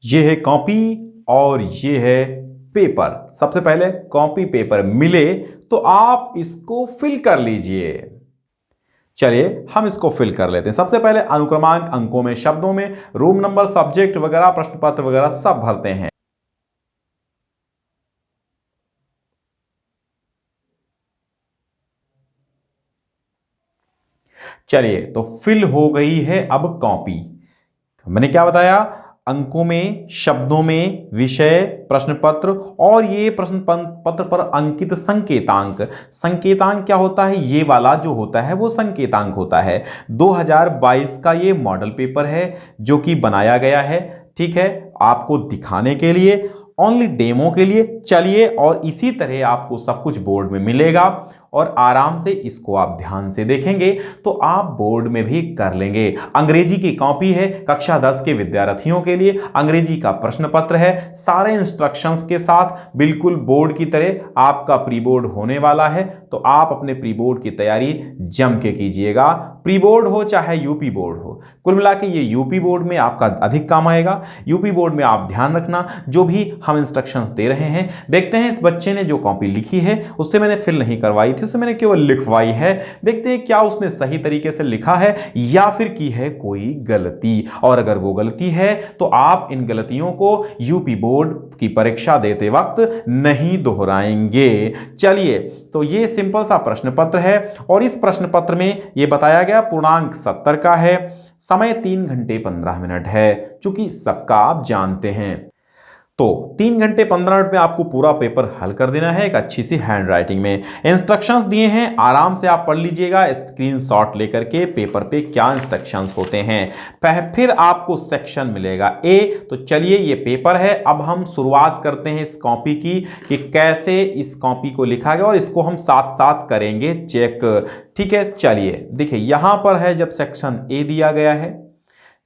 ये है कॉपी और ये है पेपर। सबसे पहले कॉपी पेपर मिले तो आप इसको फिल कर लीजिए। चलिए हम इसको फिल कर लेते हैं। सबसे पहले अनुक्रमांक अंकों में, शब्दों में, रूम नंबर, सब्जेक्ट वगैरह, प्रश्न पत्र वगैरह सब भरते हैं। चलिए तो फिल हो गई है अब कॉपी। मैंने क्या बताया? अंकों में, शब्दों में, विषय, प्रश्न पत्र और ये प्रश्न पत्र पर अंकित संकेतांक। संकेतांक क्या होता है? ये वाला जो होता है वो संकेतांक होता है। 2022 का ये मॉडल पेपर है जो कि बनाया गया है, ठीक है, आपको दिखाने के लिए, ओनली डेमो के लिए। चलिए, और इसी तरह आपको सब कुछ बोर्ड में मिलेगा और आराम से इसको आप ध्यान से देखेंगे तो आप बोर्ड में भी कर लेंगे। अंग्रेजी की कॉपी है कक्षा 10 के विद्यार्थियों के लिए, अंग्रेजी का प्रश्न पत्र है सारे इंस्ट्रक्शंस के साथ, बिल्कुल बोर्ड की तरह आपका प्री बोर्ड होने वाला है। तो आप अपने प्री बोर्ड की तैयारी जम के कीजिएगा। प्री बोर्ड हो चाहे यूपी बोर्ड हो, कुल मिला के ये यूपी बोर्ड में आपका अधिक काम आएगा। यूपी बोर्ड में आप ध्यान रखना, जो भी हम इंस्ट्रक्शंस दे रहे हैं, देखते हैं इस बच्चे ने जो कॉपी लिखी है उससे मैंने फिल नहीं करवाई थी, उससे मैंने केवल लिखवाई है। देखते हैं क्या उसने सही तरीके से लिखा है या फिर की है कोई गलती। और अगर वो गलती है तो आप इन गलतियों को यूपी बोर्ड की परीक्षा देते वक्त नहीं दोहराएंगे। चलिए, तो ये सिंपल सा प्रश्न पत्र है और इस प्रश्न पत्र में ये बताया गया पूर्णांक 70 का है, समय 3 घंटे 15 मिनट है, चूंकि सबका आप जानते हैं। तो 3 घंटे 15 मिनट में आपको पूरा पेपर हल कर देना है एक अच्छी सी हैंड राइटिंग में। इंस्ट्रक्शंस दिए हैं, आराम से आप पढ़ लीजिएगा स्क्रीनशॉट लेकर के पेपर पे क्या इंस्ट्रक्शंस होते हैं। फिर आपको सेक्शन मिलेगा ए। तो चलिए, ये पेपर है, अब हम शुरुआत करते हैं इस कॉपी की कि कैसे इस कॉपी को लिखा गया और इसको हम साथ साथ करेंगे चेक। ठीक है, चलिए देखिए यहां पर है जब सेक्शन ए दिया गया है,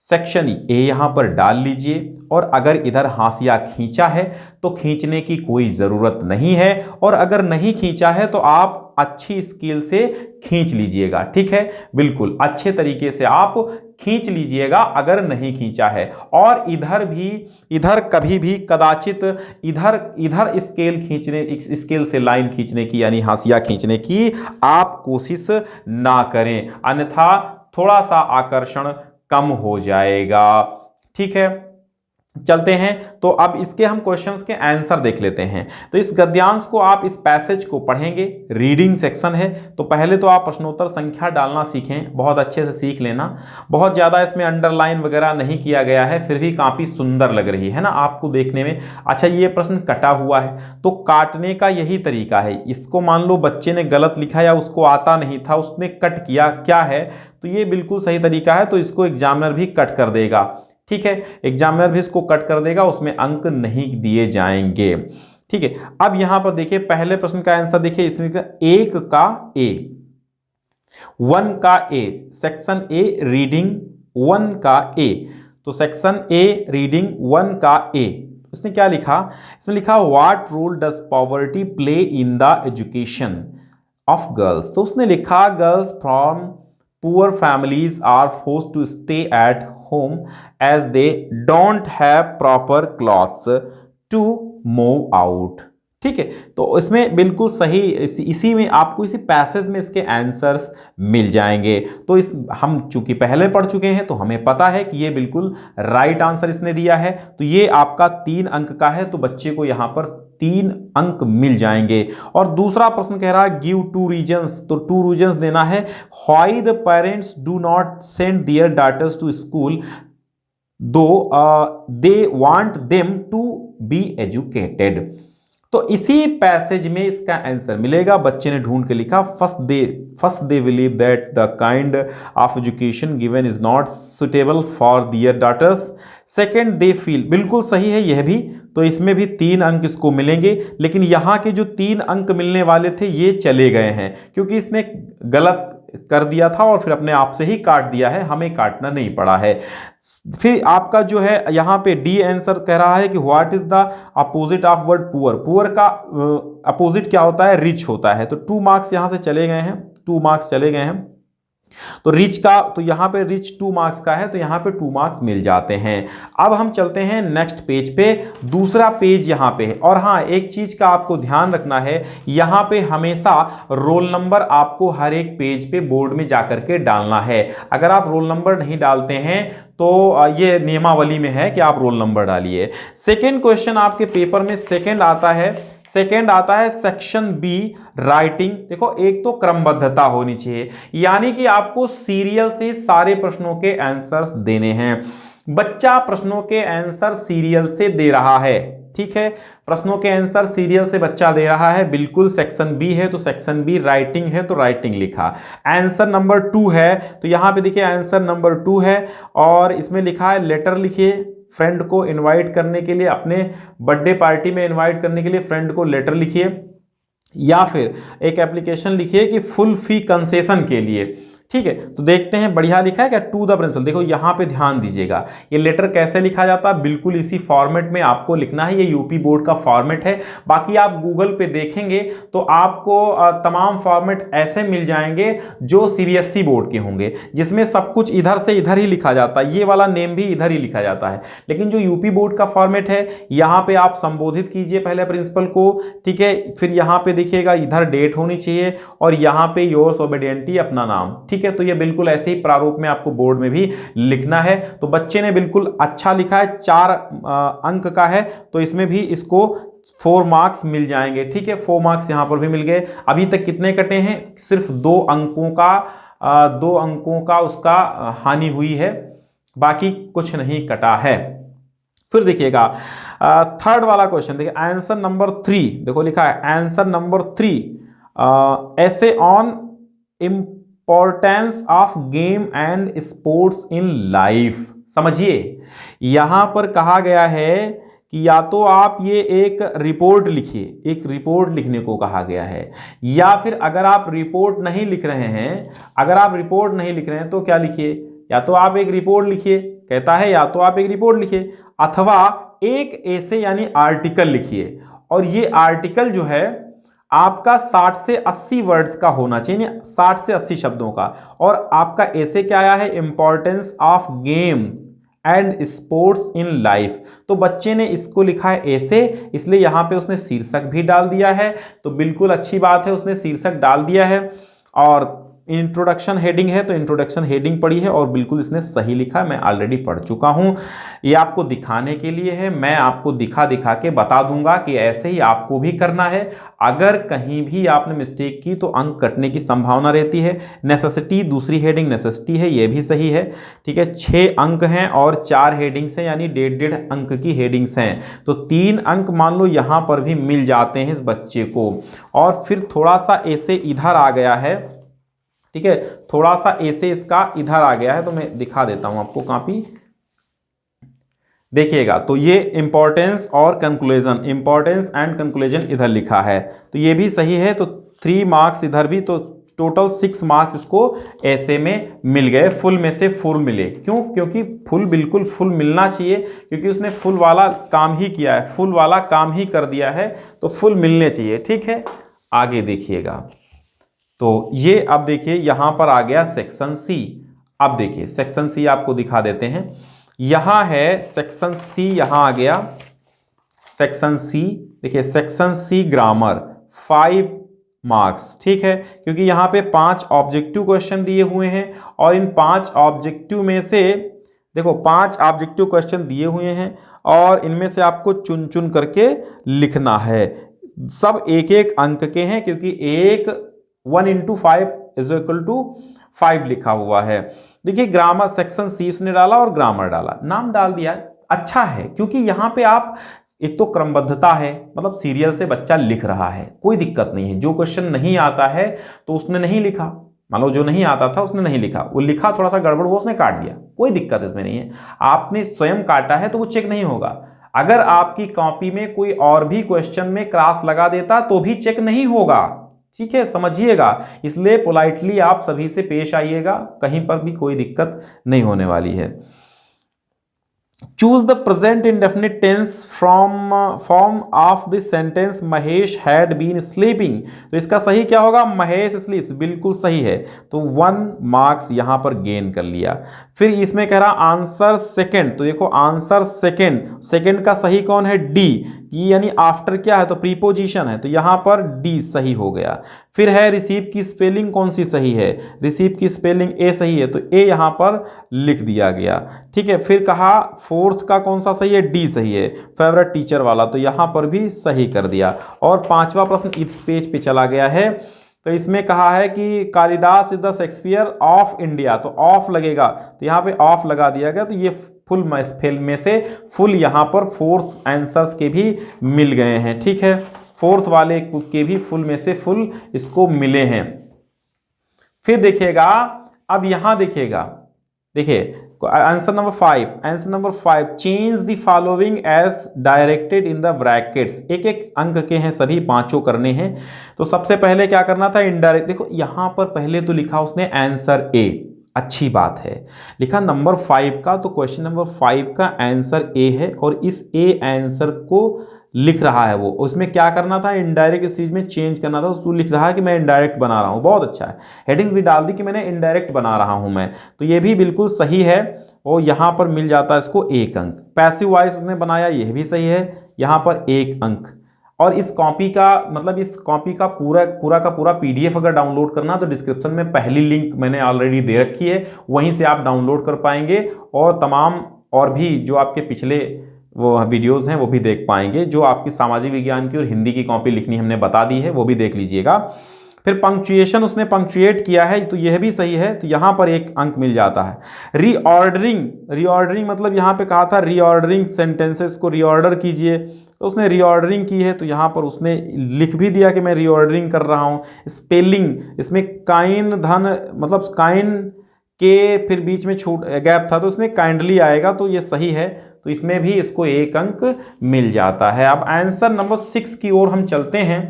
सेक्शन ए यहां पर डाल लीजिए और अगर इधर हाशिया खींचा है तो खींचने की कोई ज़रूरत नहीं है, और अगर नहीं खींचा है तो आप अच्छी स्केल से खींच लीजिएगा। ठीक है, बिल्कुल अच्छे तरीके से आप खींच लीजिएगा अगर नहीं खींचा है। और इधर भी, इधर कभी भी कदाचित इधर इधर स्केल से लाइन खींचने की यानी हाशिया खींचने की आप कोशिश ना करें, अन्यथा थोड़ा सा आकर्षण कम हो जाएगा। ठीक है, चलते हैं। तो अब इसके हम क्वेश्चंस के आंसर देख लेते हैं। तो इस गद्यांश को आप इस पैसेज को पढ़ेंगे, रीडिंग सेक्शन है। तो पहले तो आप प्रश्नोत्तर संख्या डालना सीखें, बहुत अच्छे से सीख लेना। बहुत ज़्यादा इसमें अंडरलाइन वगैरह नहीं किया गया है, फिर भी काफ़ी सुंदर लग रही है ना आपको देखने में। अच्छा, ये प्रश्न कटा हुआ है तो काटने का यही तरीका है। इसको मान लो बच्चे ने गलत लिखा या उसको आता नहीं था, उसने कट किया, क्या है तो ये बिल्कुल सही तरीका है, तो इसको एग्जामिनर भी कट कर देगा। ठीक है, एग्जामिनर भी इसको कट कर देगा, उसमें अंक नहीं दिए जाएंगे। ठीक है, अब यहां पर देखिए पहले प्रश्न का आंसर देखिए, इसमें 1 का ए, 1 का ए, सेक्शन ए रीडिंग 1 का ए। तो सेक्शन ए रीडिंग 1 का ए, उसने क्या लिखा? इसमें लिखा what role does poverty play in the education of girls. तो उसने लिखा girls from poor families are forced to stay at home as they don't have proper clothes to move out। ठीक है, तो इसमें बिल्कुल सही, इसी में आपको इसी पैसेज में इसके आंसर्स मिल जाएंगे। तो इस हम चूंकि पहले पढ़ चुके हैं तो हमें पता है कि ये बिल्कुल राइट आंसर इसने दिया है। तो ये आपका 3 अंक का है, तो बच्चे को यहां पर 3 अंक मिल जाएंगे। और दूसरा प्रश्न कह रहा है गिव 2 रीजंस। तो 2 रीजंस देना है। Why the parents do not send their daughters to school do they want them to be educated. तो इसी पैसेज में इसका आंसर मिलेगा। बच्चे ने ढूंढ के लिखा first they believe that the kind of education given is not suitable for their daughters. Second they feel, बिल्कुल सही है यह भी। तो इसमें भी 3 अंक इसको मिलेंगे, लेकिन यहाँ के जो 3 अंक मिलने वाले थे ये चले गए हैं क्योंकि इसने गलत कर दिया था और फिर अपने आप से ही काट दिया है, हमें काटना नहीं पड़ा है। फिर आपका जो है यहाँ पे डी आंसर कह रहा है कि what is the opposite of word poor. Poor का अपोजिट क्या होता है? रिच होता है। तो 2 मार्क्स यहाँ से चले गए हैं, 2 मार्क्स चले गए हैं। तो रिच का, तो यहां पे रिच 2 मार्क्स का है, तो यहां पे 2 मार्क्स मिल जाते हैं। अब हम चलते हैं नेक्स्ट पेज पे। दूसरा पेज यहां पे है, और हां एक चीज का आपको ध्यान रखना है, यहां पे हमेशा रोल नंबर आपको हर एक पेज पे बोर्ड में जाकर के डालना है। अगर आप रोल नंबर नहीं डालते हैं तो ये नियमावली में है कि आप रोल नंबर डालिए। सेकेंड क्वेश्चन आपके पेपर में सेकेंड आता है सेक्शन बी राइटिंग। देखो एक तो क्रमबद्धता होनी चाहिए, यानी कि आपको सीरियल से सारे प्रश्नों के आंसर्स देने हैं। बच्चा प्रश्नों के आंसर सीरियल से दे रहा है, ठीक है, प्रश्नों के आंसर सीरियल से बच्चा दे रहा है, बिल्कुल। सेक्शन बी है तो सेक्शन बी, राइटिंग है तो राइटिंग लिखा। आंसर नंबर 2 है तो यहां पे देखिए आंसर नंबर 2 है, और इसमें लिखा है लेटर लिखिए फ्रेंड को इनवाइट करने के लिए, अपने बर्थडे पार्टी में इनवाइट करने के लिए फ्रेंड को लेटर लिखिए, या फिर एक एप्लीकेशन लिखिए कि फुल फी कंसेशन के लिए, ठीक है। तो देखते हैं, बढ़िया लिखा है क्या, टू द प्रिंसिपल। देखो यहां पे ध्यान दीजिएगा, ये लेटर कैसे लिखा जाता है, बिल्कुल इसी फॉर्मेट में आपको लिखना है। ये यूपी बोर्ड का फॉर्मेट है, बाकी आप गूगल पे देखेंगे तो आपको तमाम फॉर्मेट ऐसे मिल जाएंगे जो सीबीएसई बोर्ड के होंगे, जिसमें सब कुछ इधर से इधर ही लिखा जाता है, ये वाला नेम भी इधर ही लिखा जाता है। लेकिन जो यूपी बोर्ड का फॉर्मेट है, यहां पे आप संबोधित कीजिए पहले प्रिंसिपल को, ठीक है, फिर यहां पे देखिएगा इधर डेट होनी चाहिए, और यहां पे योर्स ओबीडिएंटली अपना नाम, ठीक है। तो ये बिल्कुल ऐसे ही प्रारूप में आपको बोर्ड में भी लिखना है। तो बच्चे ने बिल्कुल अच्छा लिखा है, 4 अंक का है, तो इसमें भी इसको 4 मार्क्स मिल जाएंगे, ठीक है। 4 मार्क्स यहां पर भी मिल गए। अभी तक कितने कटे हैं, सिर्फ 2 अंकों का उसका हानि हुई है, बाकी कुछ नहीं कटा है। फिर देखिएगा थर्ड वाला क्वेश्चन, देखिए आंसर नंबर 3, देखो लिखा है आंसर नंबर 3 ऐसे on importance of game and sports in life. समझिए यहां पर कहा गया है कि या तो आप ये एक रिपोर्ट लिखिए, एक रिपोर्ट लिखने को कहा गया है, या फिर अगर आप रिपोर्ट नहीं लिख रहे हैं तो क्या लिखिए, या तो आप एक रिपोर्ट लिखिए, कहता है या तो आप एक रिपोर्ट लिखिए, अथवा एक ऐसे यानी आर्टिकल लिखिए। और ये आर्टिकल जो है आपका 60 से 80 वर्ड्स का होना चाहिए, 60 से 80 शब्दों का। और आपका ऐसे क्या आया है, importance of games and sports in life. तो बच्चे ने इसको लिखा है ऐसे, इसलिए यहां पे उसने शीर्षक भी डाल दिया है। तो बिल्कुल अच्छी बात है, उसने शीर्षक डाल दिया है। और इंट्रोडक्शन हेडिंग है तो इंट्रोडक्शन हेडिंग पड़ी है, और बिल्कुल इसने सही लिखा, मैं ऑलरेडी पढ़ चुका हूं। ये आपको दिखाने के लिए है, मैं आपको दिखा के बता दूंगा कि ऐसे ही आपको भी करना है। अगर कहीं भी आपने मिस्टेक की तो अंक कटने की संभावना रहती है। नेसेसिटी, दूसरी हेडिंग नेसेसिटी है, ये भी सही है, ठीक है। 6 अंक हैं और 4 हेडिंग्स हैं, यानी 1.5 अंक की हेडिंग्स हैं। तो 3 अंक मान लो यहां पर भी मिल जाते हैं इस बच्चे को। और फिर थोड़ा सा ऐसे इधर आ गया है, ठीक है, थोड़ा सा ऐसे इसका इधर आ गया है, तो मैं दिखा देता हूं आपको कॉपी, देखिएगा। तो ये इंपॉर्टेंस और कंक्लूजन, इंपॉर्टेंस एंड कंक्लूजन इधर लिखा है, तो ये भी सही है। तो 3 मार्क्स इधर भी, तो टोटल 6 मार्क्स इसको ऐसे में मिल गए, फुल में से फुल मिले। क्यों, क्योंकि फुल बिल्कुल फुल मिलना चाहिए, क्योंकि उसने फुल वाला काम ही किया है, फुल वाला काम ही कर दिया है, तो फुल मिलने चाहिए, ठीक है। आगे देखिएगा, तो ये अब देखिए यहां पर आ गया सेक्शन सी। अब देखिए सेक्शन सी आपको दिखा देते हैं, यहां है सेक्शन सी, यहां आ गया सेक्शन सी। देखिए सेक्शन सी ग्रामर 5 मार्क्स, ठीक है, क्योंकि यहां पे 5 ऑब्जेक्टिव क्वेश्चन दिए हुए हैं, और इन 5 ऑब्जेक्टिव में से देखो 5 ऑब्जेक्टिव क्वेश्चन दिए हुए हैं, और इनमें से आपको चुन चुन करके लिखना है। सब 1-1 अंक के हैं, क्योंकि 1 into 5 = 5 लिखा हुआ है। देखिए ग्रामर सेक्शन सी उसने डाला और ग्रामर डाला, नाम डाल दिया, अच्छा है, क्योंकि यहां पे आप एक तो क्रमबद्धता है, मतलब सीरियल से बच्चा लिख रहा है, कोई दिक्कत नहीं है। जो क्वेश्चन नहीं आता है तो उसने नहीं लिखा, मान लो जो नहीं आता था उसने नहीं लिखा, वो लिखा थोड़ा सा गड़बड़ हुआ उसने काट दिया, कोई दिक्कत इसमें नहीं है। आपने स्वयं काटा है तो वो चेक नहीं होगा। अगर आपकी कॉपी में कोई और भी क्वेश्चन में क्रॉस लगा देता तो भी चेक नहीं होगा, ठीक है, समझिएगा। इसलिए पोलाइटली आप सभी से पेश आइएगा, कहीं पर भी कोई दिक्कत नहीं होने वाली है। Choose the present indefinite tense from form of this sentence Mahesh had been sleeping. तो इसका सही क्या होगा, महेश स्लीप्स, बिल्कुल सही है। तो 1 मार्क्स यहां पर गेन कर लिया। फिर इसमें कह रहा आंसर सेकंड, तो देखो आंसर सेकंड, सेकंड का सही कौन है, डी, यानी आफ्टर क्या है, तो प्रीपोजिशन है, तो यहां पर डी सही हो गया। फिर है रिसीव की स्पेलिंग कौन सी सही है, रिसीव की स्पेलिंग ए सही है, तो ए यहां पर लिख दिया गया। ठीक है, फिर कहा फोर्थ का कौन सा सही है, डी सही है, फेवरेट टीचर वाला, तो यहां पर भी सही कर दिया। और 5वां प्रश्न इस पेज पे चला गया है, तो इसमें कहा है कि Kalidas is the Shakespeare of India, तो ऑफ लगेगा, तो यहां पे ऑफ लगा दिया गया। तो ये फुल में से फुल यहां पर फोर्थ आंसर्स के भी मिल गए हैं। ठीक है, फोर्थ वाले के भी फुल में से फुल इसको मिले हैं। फिर देखिएगा, अब यहां देखिएगा, देखिए answer number 5, answer number 5, change the following as directed in the brackets. एक एक अंक के हैं, सभी पांचों करने हैं। तो सबसे पहले क्या करना था, इनडायरेक्ट, देखो यहां पर पहले तो लिखा उसने आंसर ए, अच्छी बात है, लिखा नंबर 5 का, तो क्वेश्चन नंबर 5 का आंसर ए है, और इस ए आंसर को लिख रहा है वो। उसमें क्या करना था, इनडायरेक्ट इस चीज में चेंज करना था, उसको लिख रहा है कि मैं इनडायरेक्ट बना रहा हूं, बहुत अच्छा है। हेडिंग भी डाल दी कि मैंने इनडायरेक्ट बना रहा हूं मैं, तो ये भी बिल्कुल सही है, और यहां पर मिल जाता है इसको 1 अंक। पैसिव वॉइस उसने बनाया, यह भी सही है, यहां पर 1 अंक। और इस कॉपी का मतलब इस कॉपी का पूरा पीडीएफ अगर डाउनलोड करना, तो डिस्क्रिप्शन में पहली लिंक मैंने ऑलरेडी दे रखी है, वहीं से आप डाउनलोड कर पाएंगे, और तमाम और भी जो आपके पिछले वो वीडियोस हैं वो भी देख पाएंगे। जो आपकी सामाजिक विज्ञान की और हिंदी की कॉपी लिखनी हमने बता दी है, वो भी देख लीजिएगा। फिर पंक्चुएशन उसने पंक्चुएट किया है, तो यह भी सही है, तो यहां पर 1 अंक मिल जाता है। रीऑर्डरिंग मतलब यहां पे कहा था रीऑर्डरिंग सेंटेंसेस को रीऑर्डर कीजिए, तो उसने रीऑर्डरिंग की है, तो यहां पर उसने लिख भी दिया कि मैं रीऑर्डरिंग कर रहा हूं। स्पेलिंग, इसमें काइन धन मतलब काइन के फिर बीच में छूट गैप था, तो उसमें काइंडली आएगा, तो ये सही है, तो इसमें भी इसको 1 अंक मिल जाता है। अब आंसर नंबर 6 की ओर हम चलते हैं,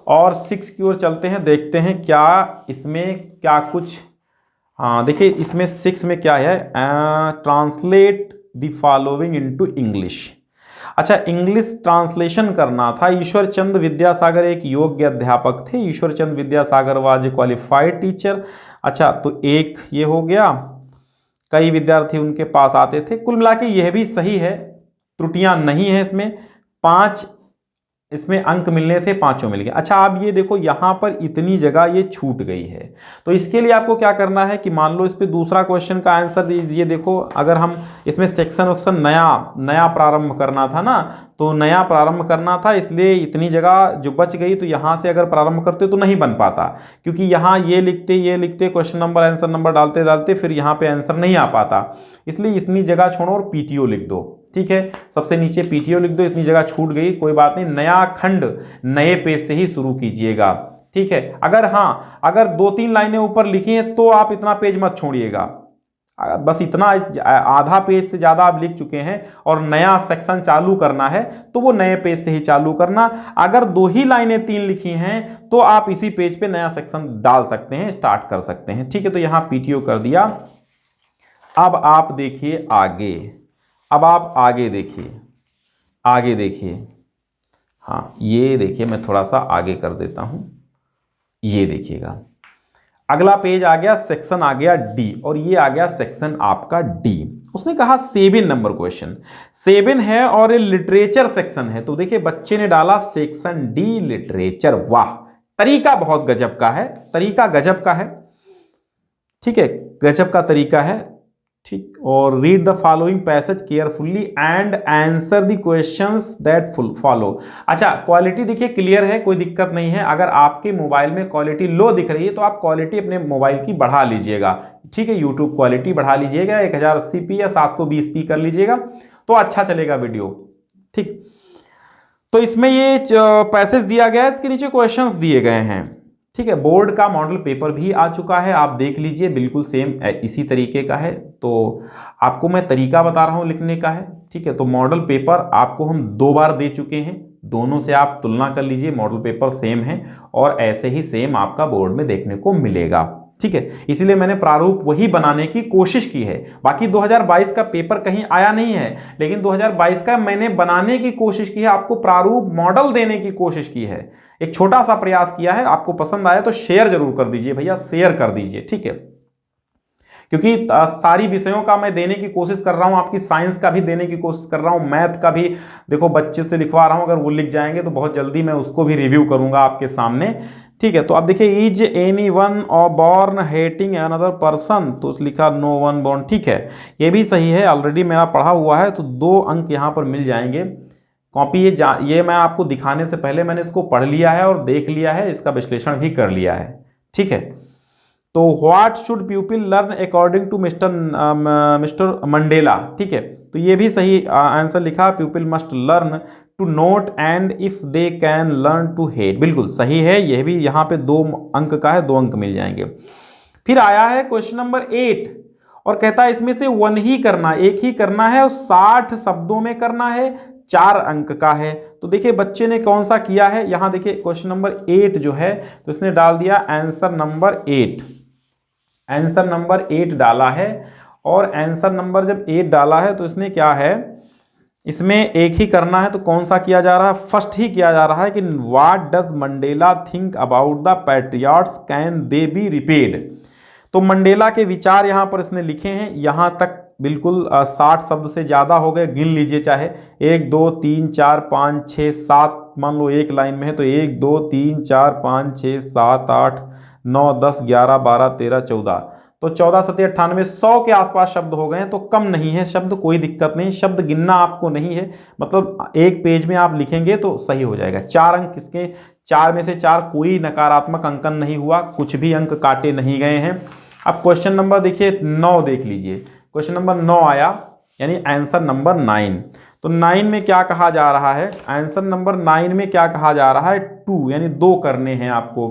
और 6 की ओर चलते हैं, देखते हैं क्या इसमें क्या कुछ, हाँ देखिए इसमें 6 में क्या है, translate the following into English. अच्छा, इंग्लिश ट्रांसलेशन करना था। ईश्वर चंद विद्यासागर एक योग्य अध्यापक थे। Ishwar Chand Vidyasagar was a qualified teacher. अच्छा, तो 1 ये हो गया, कई विद्यार्थी उनके पास आते थे। कुल मिला के यह भी सही है, त्रुटियां नहीं है इसमें। 5 इसमें अंक मिलने थे, 5 मिल गए। अच्छा, आप ये देखो यहां पर इतनी जगह ये छूट गई है, तो इसके लिए आपको क्या करना है कि मान लो इस पे दूसरा क्वेश्चन का आंसर दीजिए। देखो अगर हम इसमें सेक्शन नया प्रारंभ करना था ना, तो नया प्रारंभ करना था, इसलिए इतनी जगह जो बच गई, तो यहां से अगर प्रारंभ करते तो नहीं बन पाता, क्योंकि यहां ये लिखते क्वेश्चन नंबर आंसर नंबर डालते फिर यहां पे आंसर नहीं आ पाता, इसलिए इतनी जगह छोड़ो और पीटीओ लिख दो। ठीक है, सबसे नीचे पीटीओ लिख दो, इतनी जगह छूट गई, कोई बात नहीं, नया खंड नए पेज से ही शुरू कीजिएगा। ठीक है, अगर 2-3 लाइनें ऊपर लिखी हैं तो आप इतना पेज मत छोड़िएगा, बस इतना, आधा पेज से ज्यादा आप लिख चुके हैं और नया सेक्शन चालू करना है, तो वो नए पेज से ही चालू करना। अगर 2 ही लाइनें 3 लिखी हैं तो आप इसी पेज पे नया सेक्शन डाल सकते हैं, स्टार्ट कर सकते हैं। ठीक है, तो यहां पीटीओ कर दिया। अब आप देखिए आगे, अब आप आगे देखिए, हाँ ये देखिए, मैं थोड़ा सा आगे कर देता हूं, ये देखिएगा अगला पेज आ गया, सेक्शन आ गया डी, और ये आ गया सेक्शन आपका डी। उसने कहा 7 नंबर क्वेश्चन, 7 है और ये लिटरेचर सेक्शन है। तो देखिए बच्चे ने डाला सेक्शन डी लिटरेचर, वाह, तरीका बहुत गजब का है, तरीका गजब का है। ठीक है, गजब का तरीका है। ठीक, और read the following passage carefully and answer the questions that follow. अच्छा, क्वालिटी देखिए क्लियर है, कोई दिक्कत नहीं है। अगर आपके मोबाइल में क्वालिटी लो दिख रही है तो आप क्वालिटी अपने मोबाइल की बढ़ा लीजिएगा। ठीक है, यूट्यूब क्वालिटी बढ़ा लीजिएगा, 1080p या 720p कर लीजिएगा, तो अच्छा चलेगा वीडियो। ठीक, तो इसमें ये पैसेज दिया गया है, इसके नीचे क्वेश्चंस दिए गए हैं। ठीक है, बोर्ड का मॉडल पेपर भी आ चुका है, आप देख लीजिए, बिल्कुल सेम इसी तरीके का है। तो आपको मैं तरीका बता रहा हूं लिखने का है। ठीक है, तो मॉडल पेपर आपको हम 2 बार दे चुके हैं, दोनों से आप तुलना कर लीजिए, मॉडल पेपर सेम है और ऐसे ही सेम आपका बोर्ड में देखने को मिलेगा। ठीक है, इसीलिए मैंने प्रारूप वही बनाने की कोशिश की है। बाकी 2022 का पेपर कहीं आया नहीं है, लेकिन 2022 का मैंने बनाने की कोशिश की है, आपको प्रारूप मॉडल देने की कोशिश की है, एक छोटा सा प्रयास किया है। आपको पसंद आया तो शेयर जरूर कर दीजिए भैया, शेयर कर दीजिए, ठीक है, क्योंकि सारी विषयों का मैं देने की कोशिश कर रहा हूं, आपकी साइंस का भी देने की कोशिश कर रहा हूं, मैथ का भी देखो बच्चे से लिखवा रहा हूं, अगर वो लिख जाएंगे तो बहुत जल्दी मैं उसको भी रिव्यू करूंगा आपके सामने, ठीक है। तो अब देखिए, इज एनी वन और बॉर्न हेटिंग अनदर पर्सन, तो लिखा नो वन बॉर्न, ठीक है, ये भी सही है, ऑलरेडी मेरा पढ़ा हुआ है, तो 2 अंक यहां पर मिल जाएंगे। कॉपी ये मैं आपको दिखाने से पहले मैंने इसको पढ़ लिया है और देख लिया है, इसका विश्लेषण भी कर लिया है, ठीक है। तो what should people learn according to mister Mandela, ठीक है, तो ये भी सही आंसर लिखा, people must learn to note and if they can learn to hate, बिल्कुल सही है, यह भी यहाँ पे 2 अंक का है, 2 अंक मिल जाएंगे। फिर आया है क्वेश्चन नंबर 8 और कहता है इसमें से 1 ही करना, एक ही करना है और 60 शब्दों में करना है, 4 अंक का है। तो देखिए बच्चे ने कौन सा किया है, यहां देखिए क्वेश्चन नंबर 8 जो है, तो इसने डाल दिया आंसर नंबर 8, आंसर नंबर 8 डाला है। और आंसर नंबर जब 8 डाला है तो इसने क्या है, इसमें एक ही करना है, तो कौन सा किया जा रहा है, फर्स्ट ही किया जा रहा है कि what does Mandela think about the patriots, can they be repaid. तो मंडेला के विचार यहां पर इसने लिखे हैं, यहां तक बिल्कुल 60 शब्द से ज़्यादा हो गए, गिन लीजिए चाहे 1 2 3 4 5 6 7, मान लो एक लाइन में है तो 1 2 3 4 5 6 7 8 9 10 11 12 13 14, तो 14 7 98 100 के आसपास शब्द हो गए हैं, तो कम नहीं है शब्द, कोई दिक्कत नहीं, शब्द गिनना आपको नहीं है, मतलब एक पेज में आप लिखेंगे तो सही हो जाएगा। 4 अंक किसके, 4 में से 4, कोई नकारात्मक अंकन नहीं हुआ, कुछ भी अंक काटे नहीं गए हैं। अब क्वेश्चन नंबर देखिए 9 देख लीजिए, क्वेश्चन नंबर 9 आया, यानी आंसर नंबर 9। तो 9 में क्या कहा जा रहा है, आंसर नंबर 9 में क्या कहा जा रहा है, 2, यानी 2 करने हैं आपको,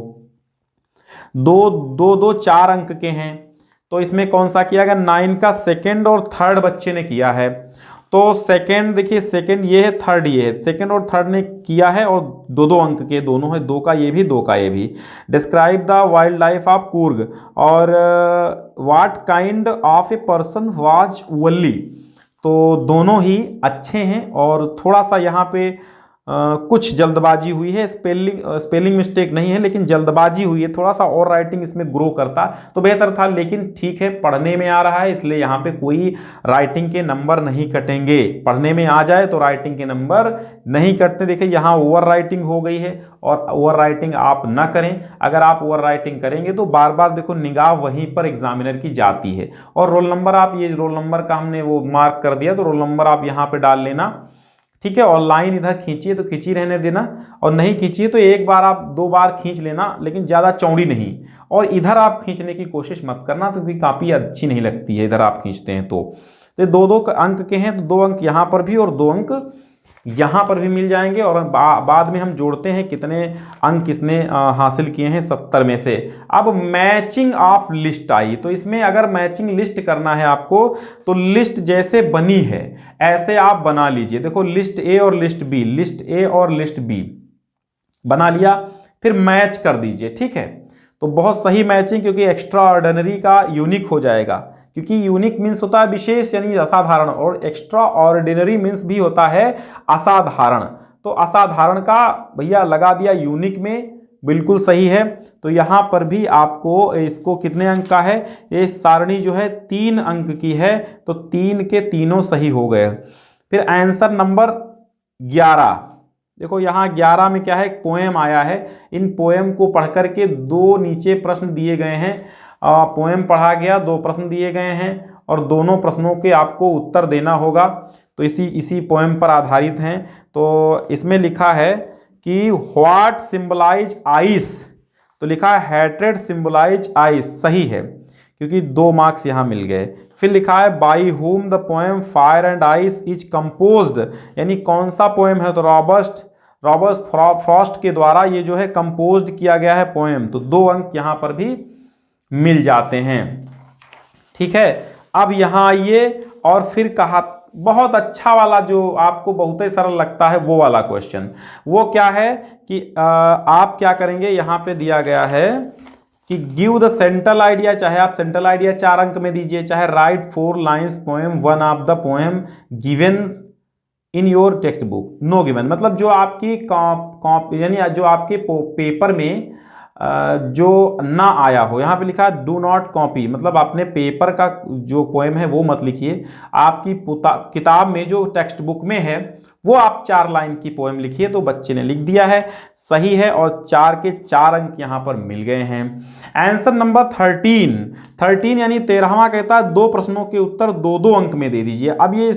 2 2 2 4 अंक के हैं। तो इसमें कौन सा किया गया, 9 का सेकंड और थर्ड बच्चे ने किया है। तो सेकंड देखिए, सेकंड ये है, थर्ड ये है, सेकंड और थर्ड ने किया है, और 2 2 अंक के दोनों है, 2 का ये भी 2 का ये भी। Describe the wildlife of Coorg, और what kind of a person was Valli, तो दोनों ही अच्छे हैं, और थोड़ा सा यहाँ पे कुछ जल्दबाजी हुई है, स्पेलिंग मिस्टेक नहीं है, लेकिन जल्दबाजी हुई है, थोड़ा सा और राइटिंग इसमें ग्रो करता तो बेहतर था, लेकिन ठीक है, पढ़ने में आ रहा है, इसलिए यहाँ पे कोई राइटिंग के नंबर नहीं कटेंगे, पढ़ने में आ जाए तो राइटिंग के नंबर नहीं कटते। देखिए यहाँ ओवर राइटिंग हो गई है, और ओवर राइटिंग आप ना करें, अगर आप ओवर राइटिंग करेंगे तो बार बार देखो निगाह वहीं पर एग्जामिनर की जाती है। और रोल नंबर, आप ये रोल नंबर का हमने वो मार्क कर दिया, तो रोल नंबर आप यहाँ पे डाल लेना, ठीक है, और लाइन इधर खींचिए तो खींची रहने देना, और नहीं खींचिए तो एक बार आप 2 बार खींच लेना, लेकिन ज़्यादा चौड़ी नहीं, और इधर आप खींचने की कोशिश मत करना, क्योंकि काफ़ी अच्छी नहीं लगती है इधर आप खींचते हैं तो। 2 2 अंक के हैं, तो 2 अंक यहाँ पर भी और 2 अंक यहाँ पर भी मिल जाएंगे, और बाद में हम जोड़ते हैं कितने अंक किसने हासिल किए हैं 70 में से। अब मैचिंग ऑफ लिस्ट आई, तो इसमें अगर मैचिंग लिस्ट करना है आपको, तो लिस्ट जैसे बनी है ऐसे आप बना लीजिए। देखो लिस्ट ए और लिस्ट बी, लिस्ट ए और लिस्ट बी बना लिया, फिर मैच कर दीजिए, ठीक है। तो बहुत सही मैचिंग, क्योंकि एक्स्ट्रा ऑर्डिनरी का यूनिक हो जाएगा, क्योंकि यूनिक मीन्स होता है विशेष यानी असाधारण, और एक्स्ट्रा ऑर्डिनरी मीन्स भी होता है असाधारण। तो असाधारण का भैया लगा दिया यूनिक में, बिल्कुल सही है। तो यहाँ पर भी आपको इसको कितने अंक का है, ये सारणी जो है 3 अंक की है, तो 3 के तीनों सही हो गए। फिर आंसर नंबर 11, देखो यहाँ 11 में क्या है, एक पोएम आया है, इन पोएम को पढ़ करके 2 नीचे प्रश्न दिए गए हैं, पोएम पढ़ा गया, 2 प्रश्न दिए गए हैं, और दोनों प्रश्नों के आपको उत्तर देना होगा, तो इसी पोएम पर आधारित हैं। तो इसमें लिखा है कि व्हाट सिंबलाइज आइस, तो लिखा है हैट्रेड सिंबलाइज आइस, सही है, क्योंकि 2 मार्क्स यहाँ मिल गए। फिर लिखा है by whom the poem fire and ice is composed, यानी कौन सा पोएम है, तो रॉबर्ट फ्रॉस्ट के द्वारा ये जो है कंपोज्ड किया गया है पोएम, तो 2 अंक यहाँ पर भी मिल जाते हैं, ठीक है। अब यहाँ आइए, और फिर कहा बहुत अच्छा वाला जो आपको बहुत ही सरल लगता है वो वाला क्वेश्चन, वो क्या है कि आप क्या करेंगे, यहाँ पे दिया गया है कि गिव द सेंट्रल आइडिया, चाहे आप सेंट्रल आइडिया 4 अंक में दीजिए, चाहे right 4 lines poem one of the poem given in your text book, no given, मतलब जो आपकी यानी जो आपके पेपर में जो ना आया हो, यहाँ पे लिखा है डू नॉट कॉपी, मतलब अपने पेपर का जो पोएम है वो मत लिखिए, आपकी किताब में जो टेक्स्ट बुक में है वो आप 4 लाइन की पोएम लिखिए। तो बच्चे ने लिख दिया है, सही है, और 4 के 4 अंक यहाँ पर मिल गए हैं। आंसर नंबर 13 यानी 13वां कहता है 2 प्रश्नों के उत्तर 2-2 अंक में दे दीजिए। अब ये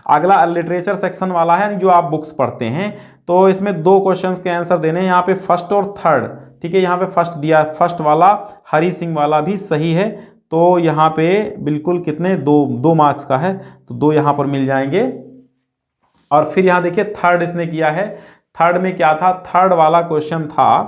अगला लिटरेचर सेक्शन वाला है जो आप बुक्स पढ़ते हैं, तो इसमें 2 क्वेश्चंस के आंसर देने हैं, यहाँ पे फर्स्ट और थर्ड, ठीक है। यहाँ पे फर्स्ट दिया, फर्स्ट वाला हरी सिंह वाला भी सही है, तो यहाँ पे बिल्कुल कितने 2 मार्क्स का है, तो 2 यहाँ पर मिल जाएंगे। और फिर यहाँ देखिए थर्ड इसने किया है, थर्ड में क्या था, थर्ड वाला क्वेश्चन था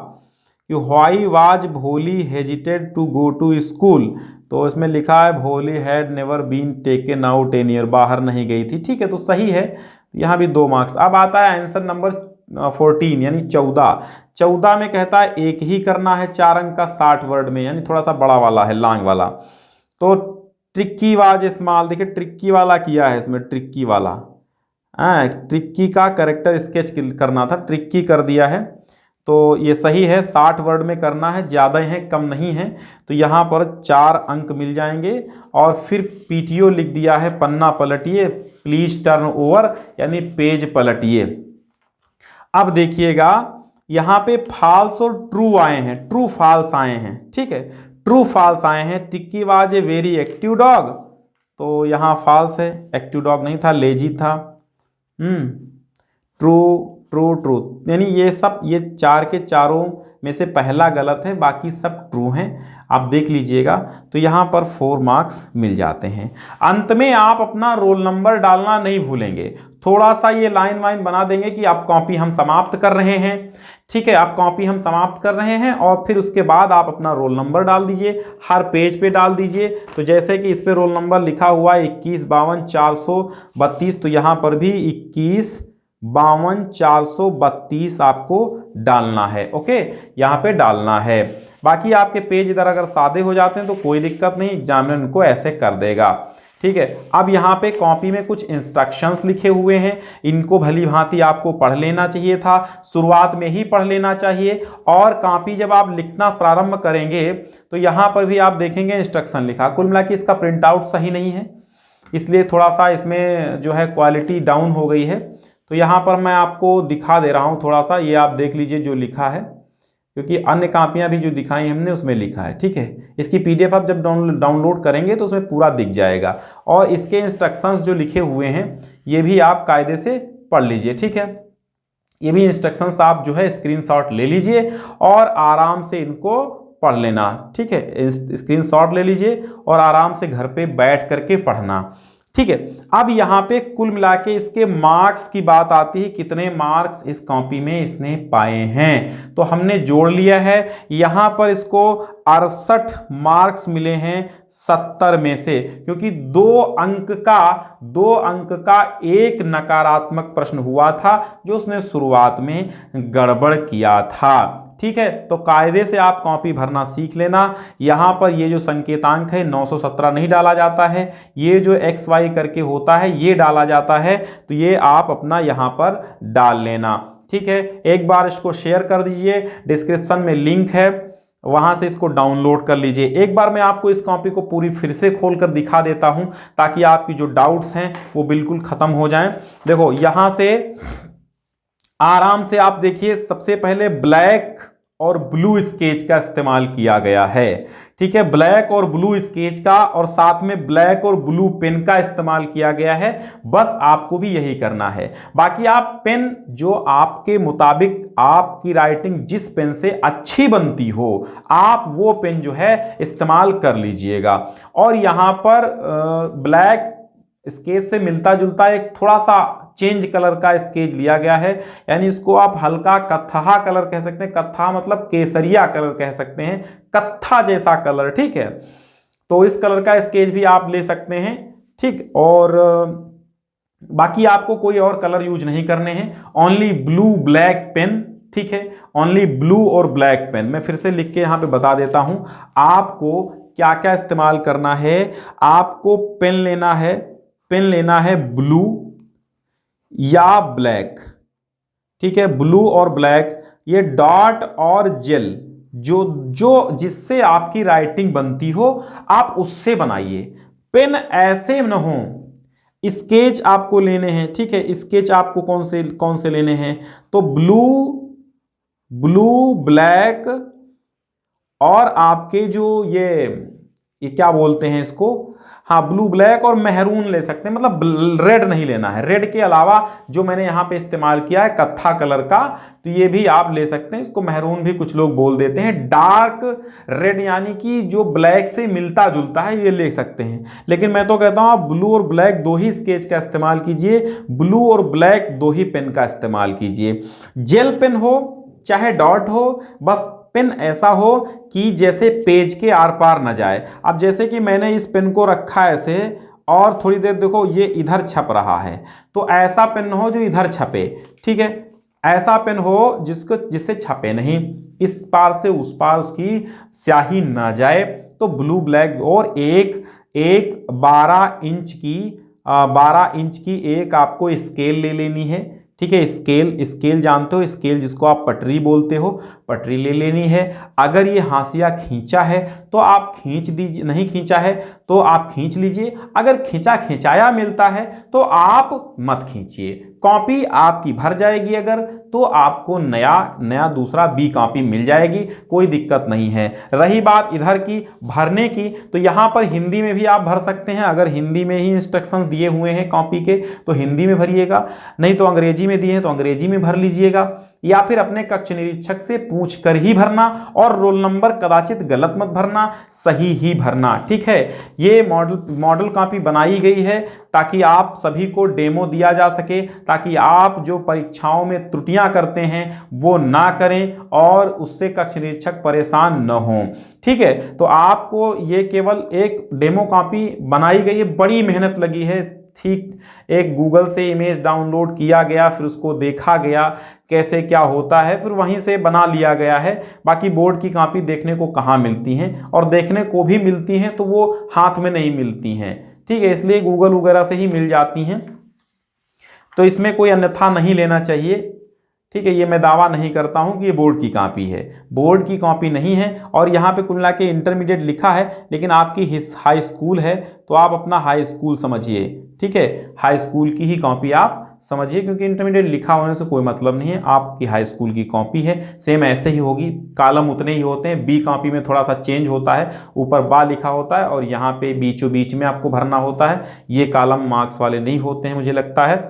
कि why was Bholi hesitated to go to school, तो इसमें लिखा है Bholi had never been taken out any year, बाहर नहीं गई थी, ठीक है, तो सही है, यहाँ भी 2 मार्क्स। अब आता है आंसर नंबर 14 यानी 14 में कहता है एक ही करना है 4 अंक का 60 वर्ड में, यानी थोड़ा सा बड़ा वाला है, लॉन्ग वाला। तो ट्रिक्की वाज स्मॉल, देखिए ट्रिक्की वाला किया है इसमें, ट्रिक्की वाला, ट्रिक्की का कैरेक्टर स्केच करना था, ट्रिक्की कर दिया है, तो ये सही है। 60 वर्ड में करना है, ज़्यादा है कम नहीं है, तो यहाँ पर 4 अंक मिल जाएंगे। और फिर पीटीओ लिख दिया है, पन्ना पलटिए, प्लीज टर्न ओवर यानी पेज पलटिए। अब देखिएगा यहाँ पे फॉल्स और ट्रू आए हैं, ट्रू फॉल्स आए हैं, ठीक है, ट्रू फॉल्स आए हैं। Tikki was a very active dog, तो यहाँ फॉल्स है, एक्टिव डॉग नहीं था, लेजी था। ट्रू ट्रू ट्रू, यानी ये सब, ये 4 के 4 में से पहला गलत है, बाकी सब ट्रू हैं, आप देख लीजिएगा। तो यहाँ पर 4 मार्क्स मिल जाते हैं। अंत में आप अपना रोल नंबर डालना नहीं भूलेंगे, थोड़ा सा ये लाइन वाइन बना देंगे कि आप कॉपी हम समाप्त कर रहे हैं, ठीक है, आप कॉपी हम समाप्त कर रहे हैं, और फिर उसके बाद आप अपना रोल नंबर डाल दीजिए, हर पेज पे डाल दीजिए। तो जैसे कि इस पे रोल नंबर लिखा हुआ है 21 52 432, तो यहाँ पर भी 21 52 432 आपको डालना है, ओके, यहाँ पे डालना है। बाकी आपके पेज इधर अगर सादे हो जाते हैं तो कोई दिक्कत नहीं, एग्जामिनर इनको ऐसे कर देगा, ठीक है। अब यहाँ पे कॉपी में कुछ इंस्ट्रक्शंस लिखे हुए हैं, इनको भली भांति आपको पढ़ लेना चाहिए था, शुरुआत में ही पढ़ लेना चाहिए। और कॉपी जब आप लिखना प्रारंभ करेंगे तो यहाँ पर भी आप देखेंगे इंस्ट्रक्शन लिखा, कुल मिला के इसका प्रिंट आउट सही नहीं है, इसलिए थोड़ा सा इसमें जो है क्वालिटी डाउन हो गई है। तो यहाँ पर मैं आपको दिखा दे रहा हूँ थोड़ा सा, ये आप देख लीजिए जो लिखा है, क्योंकि अन्य कापियाँ भी जो दिखाई हमने उसमें लिखा है, ठीक है। इसकी पीडीएफ आप जब डाउनलोड करेंगे तो उसमें पूरा दिख जाएगा, और इसके इंस्ट्रक्शंस जो लिखे हुए हैं ये भी आप कायदे से पढ़ लीजिए, ठीक है। ये भी इंस्ट्रक्शंस आप जो है स्क्रीनशॉट ले लीजिए और आराम से इनको पढ़ लेना, ठीक है, स्क्रीनशॉट ले लीजिए और आराम से घर पे बैठ करके पढ़ना, ठीक है। अब यहाँ पे कुल मिला के इसके मार्क्स की बात आती है, कितने मार्क्स इस कॉपी में इसने पाए हैं, तो हमने जोड़ लिया है। यहाँ पर इसको 68 मार्क्स मिले हैं 70 में से, क्योंकि 2 अंक का एक नकारात्मक प्रश्न हुआ था जो उसने शुरुआत में गड़बड़ किया था, ठीक है। तो कायदे से आप कॉपी भरना सीख लेना। यहाँ पर ये जो संकेतांक है 917 नहीं डाला जाता है, ये जो XY करके होता है ये डाला जाता है, तो ये आप अपना यहाँ पर डाल लेना, ठीक है। एक बार इसको शेयर कर दीजिए, डिस्क्रिप्शन में लिंक है, वहां से इसको डाउनलोड कर लीजिए। एक बार मैं आपको इस कॉपी को पूरी फिर से खोल कर दिखा देता हूं, ताकि आपकी जो डाउट्स हैं वो बिल्कुल खत्म हो जाएं। देखो यहां से आराम से आप देखिए, सबसे पहले ब्लैक और ब्लू स्केच का इस्तेमाल किया गया है, ठीक है, ब्लैक और ब्लू स्केच का, और साथ में ब्लैक और ब्लू पेन का इस्तेमाल किया गया है। बस आपको भी यही करना है। बाकी आप पेन जो आपके मुताबिक आपकी राइटिंग जिस पेन से अच्छी बनती हो, आप वो पेन जो है इस्तेमाल कर लीजिएगा। और यहाँ पर ब्लैक स्केच से मिलता जुलता एक थोड़ा सा चेंज कलर का स्केच लिया गया है, यानी इसको आप हल्का कत्था कलर कह सकते हैं, कत्था मतलब केसरिया कलर कह सकते हैं, कत्था जैसा कलर, ठीक है। तो इस कलर का स्केच भी आप ले सकते हैं, ठीक। और बाकी आपको कोई और कलर यूज नहीं करने हैं, ओनली ब्लू ब्लैक पेन ठीक है, ओनली ब्लू और ब्लैक पेन। मैं फिर से लिख के यहां पे बता देता हूं आपको क्या क्या इस्तेमाल करना है। आपको पेन लेना है ब्लू या ब्लैक, ठीक है, ब्लू और ब्लैक। ये डॉट और जेल जो जो जिससे आपकी राइटिंग बनती हो आप उससे बनाइए। पेन ऐसे न हो। स्केच आपको लेने हैं, ठीक है, स्केच आपको कौन से लेने हैं, तो ब्लू ब्लैक और आपके जो ये क्या बोलते हैं इसको, हाँ ब्लू ब्लैक और मेहरून ले सकते हैं, मतलब रेड नहीं लेना है। रेड के अलावा जो मैंने यहां पे इस्तेमाल किया है कत्था कलर का, तो ये भी आप ले सकते हैं। इसको मेहरून भी कुछ लोग बोल देते हैं। डार्क रेड यानी कि जो ब्लैक से मिलता जुलता है, ये ले सकते हैं। लेकिन मैं तो कहता हूं आप ब्लू और ब्लैक दो ही स्केच का इस्तेमाल कीजिए, ब्लू और ब्लैक दो ही पेन का इस्तेमाल कीजिए। जेल पेन हो चाहे डॉट हो, बस पेन ऐसा हो कि जैसे पेज के आर पार न जाए। अब जैसे कि मैंने इस पेन को रखा ऐसे और थोड़ी देर देखो ये इधर छप रहा है, तो ऐसा पेन हो जो इधर छपे, ठीक है, ऐसा पेन हो जिससे छपे नहीं, इस पार से उस पार उसकी स्याही ना जाए। तो ब्लू ब्लैक और एक 12 इंच की एक आपको स्केल ले लेनी है, ठीक है। स्केल जानते हो, स्केल जिसको आप पटरी बोलते हो, पटरी ले लेनी है। अगर ये हाशिया खींचा है तो आप खींच दीजिए, नहीं खींचा है तो आप खींच लीजिए। अगर खिंचाया मिलता है तो आप मत खींचिए। कॉपी आपकी भर जाएगी अगर, तो आपको नया दूसरा बी कॉपी मिल जाएगी, कोई दिक्कत नहीं है। रही बात इधर की भरने की, तो यहां पर हिंदी में भी आप भर सकते हैं। अगर हिंदी में ही इंस्ट्रक्शन दिए हुए हैं कॉपी के तो हिंदी में भरिएगा, नहीं तो अंग्रेजी में दिए हैं तो अंग्रेजी में भर लीजिएगा, या फिर अपने कक्ष निरीक्षक से पूछ कर ही भरना। और रोल नंबर कदाचित गलत मत भरना, सही ही भरना, ठीक है। ये मॉडल कॉपी बनाई गई है ताकि आप सभी को डेमो दिया जा सके, ताकि आप जो परीक्षाओं में त्रुटियां करते हैं वो ना करें और उससे कक्ष निरीक्षक परेशान न हो, ठीक है। तो आपको ये केवल एक डेमो कॉपी बनाई गई है, बड़ी मेहनत लगी है, ठीक। एक गूगल से इमेज डाउनलोड किया गया, फिर उसको देखा गया कैसे क्या होता है, फिर वहीं से बना लिया गया है। बाकी बोर्ड की कॉपी देखने को कहाँ मिलती हैं, और देखने को भी मिलती हैं तो वो हाथ में नहीं मिलती हैं, ठीक है, इसलिए गूगल वगैरह से ही मिल जाती हैं। तो इसमें कोई अन्यथा नहीं लेना चाहिए, ठीक है। ये मैं दावा नहीं करता हूं कि ये बोर्ड की कॉपी है, बोर्ड की कॉपी नहीं है। और यहाँ पे कुल मिला के इंटरमीडिएट लिखा है, लेकिन आपकी हाई स्कूल है तो आप अपना हाई स्कूल समझिए, ठीक है, हाई स्कूल की ही कॉपी आप समझिए, क्योंकि इंटरमीडिएट लिखा होने से कोई मतलब नहीं है। आपकी हाई स्कूल की कॉपी है, सेम ऐसे ही होगी, कालम उतने ही होते हैं। बी कॉपी में थोड़ा सा चेंज होता है, ऊपर बा लिखा होता है और यहाँ पे बीचों बीच में आपको भरना होता है। ये कालम मार्क्स वाले नहीं होते हैं मुझे लगता है,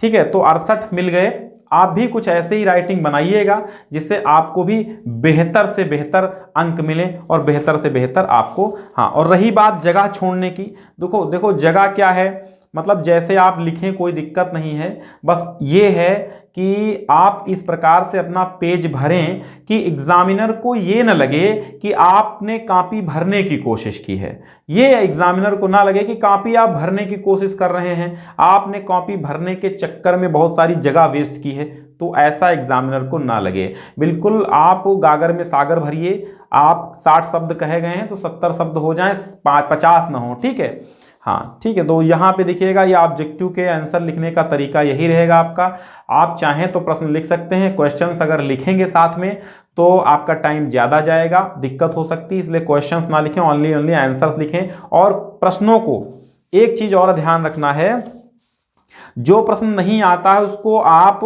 ठीक है। तो 68 मिल गए। आप भी कुछ ऐसे ही राइटिंग बनाइएगा जिससे आपको भी बेहतर से बेहतर अंक मिले और बेहतर से बेहतर आपको, हाँ। और रही बात जगह छोड़ने की, देखो जगह क्या है, मतलब जैसे आप लिखें कोई दिक्कत नहीं है, बस ये है कि आप इस प्रकार से अपना पेज भरें कि एग्जामिनर को ये ना लगे कि आपने कॉपी भरने की कोशिश की है। ये एग्जामिनर को ना लगे कि कॉपी आप भरने की कोशिश कर रहे हैं, आपने कॉपी भरने के चक्कर में बहुत सारी जगह वेस्ट की है, तो ऐसा एग्जामिनर को ना लगे। बिल्कुल आप गागर में सागर भरिए। आप 60 शब्द कहे गए हैं तो 70 शब्द हो जाएं, 50 ना हो, ठीक है, हाँ, ठीक है। तो यहाँ पे देखिएगा ये ऑब्जेक्टिव के आंसर लिखने का तरीका यही रहेगा आपका। आप चाहें तो प्रश्न लिख सकते हैं, क्वेश्चंस अगर लिखेंगे साथ में तो आपका टाइम ज़्यादा जाएगा, दिक्कत हो सकती है, इसलिए क्वेश्चंस ना लिखें, ओनली आंसर्स लिखें। और प्रश्नों को एक चीज़ और ध्यान रखना है, जो प्रश्न नहीं आता है उसको आप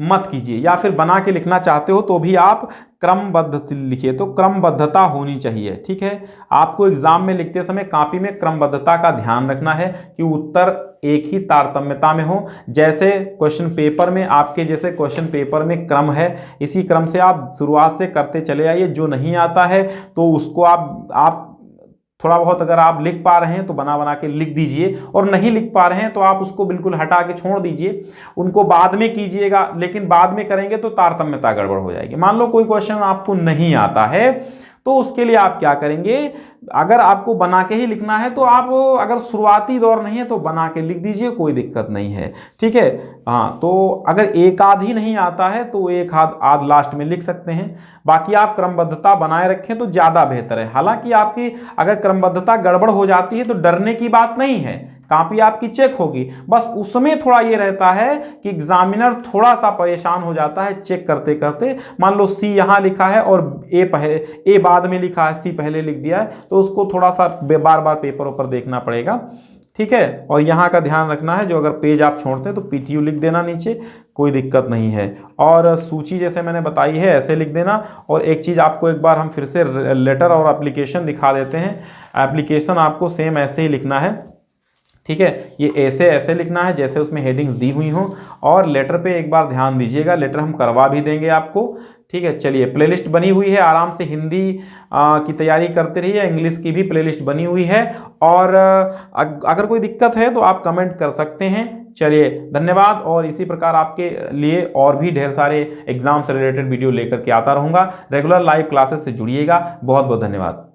मत कीजिए, या फिर बना के लिखना चाहते हो तो भी आप क्रमबद्ध लिखिए। तो क्रमबद्धता होनी चाहिए, ठीक है। आपको एग्जाम में लिखते समय कॉपी में क्रमबद्धता का ध्यान रखना है कि उत्तर एक ही तारतम्यता में हो। जैसे क्वेश्चन पेपर में आपके जैसे क्वेश्चन पेपर में क्रम है, इसी क्रम से आप शुरुआत से करते चले आइए। जो नहीं आता है तो उसको आप थोड़ा बहुत अगर आप लिख पा रहे हैं तो बना के लिख दीजिए, और नहीं लिख पा रहे हैं तो आप उसको बिल्कुल हटा के छोड़ दीजिए, उनको बाद में कीजिएगा। लेकिन बाद में करेंगे तो तारतम्यता गड़बड़ हो जाएगी। मान लो कोई क्वेश्चन आपको नहीं आता है तो उसके लिए आप क्या करेंगे, अगर आपको बना के ही लिखना है तो आप अगर शुरुआती दौर नहीं है तो बना के लिख दीजिए, कोई दिक्कत नहीं है, ठीक है। हाँ, तो अगर एक आध ही नहीं आता है तो एक आध लास्ट में लिख सकते हैं, बाकी आप क्रमबद्धता बनाए रखें तो ज़्यादा बेहतर है। हालांकि आपकी अगर क्रमबद्धता गड़बड़ हो जाती है तो डरने की बात नहीं है, कॉपी आपकी चेक होगी, बस उसमें थोड़ा ये रहता है कि एग्जामिनर थोड़ा सा परेशान हो जाता है चेक करते करते। मान लो सी यहाँ लिखा है और ए बाद में लिखा है, सी पहले लिख दिया है, तो उसको थोड़ा सा बार बार पेपर ऊपर देखना पड़ेगा, ठीक है। और यहाँ का ध्यान रखना है, जो अगर पेज आप छोड़ते हैं तो पीटीयू लिख देना नीचे, कोई दिक्कत नहीं है। और सूची जैसे मैंने बताई है ऐसे लिख देना। और एक चीज़ आपको एक बार हम फिर से लेटर और एप्लीकेशन दिखा देते हैं। एप्लीकेशन आपको सेम ऐसे ही लिखना है, ठीक है, ये ऐसे लिखना है जैसे उसमें हेडिंग्स दी हुई हों। और लेटर पे एक बार ध्यान दीजिएगा, लेटर हम करवा भी देंगे आपको, ठीक है। चलिए, प्लेलिस्ट बनी हुई है, आराम से हिंदी की तैयारी करते रहिए, इंग्लिश की भी प्लेलिस्ट बनी हुई है। और अगर कोई दिक्कत है तो आप कमेंट कर सकते हैं। चलिए, धन्यवाद। और इसी प्रकार आपके लिए और भी ढेर सारे एग्जाम से रिलेटेड वीडियो लेकर के आता रहूँगा। रेगुलर लाइव क्लासेस से जुड़िएगा। बहुत बहुत धन्यवाद।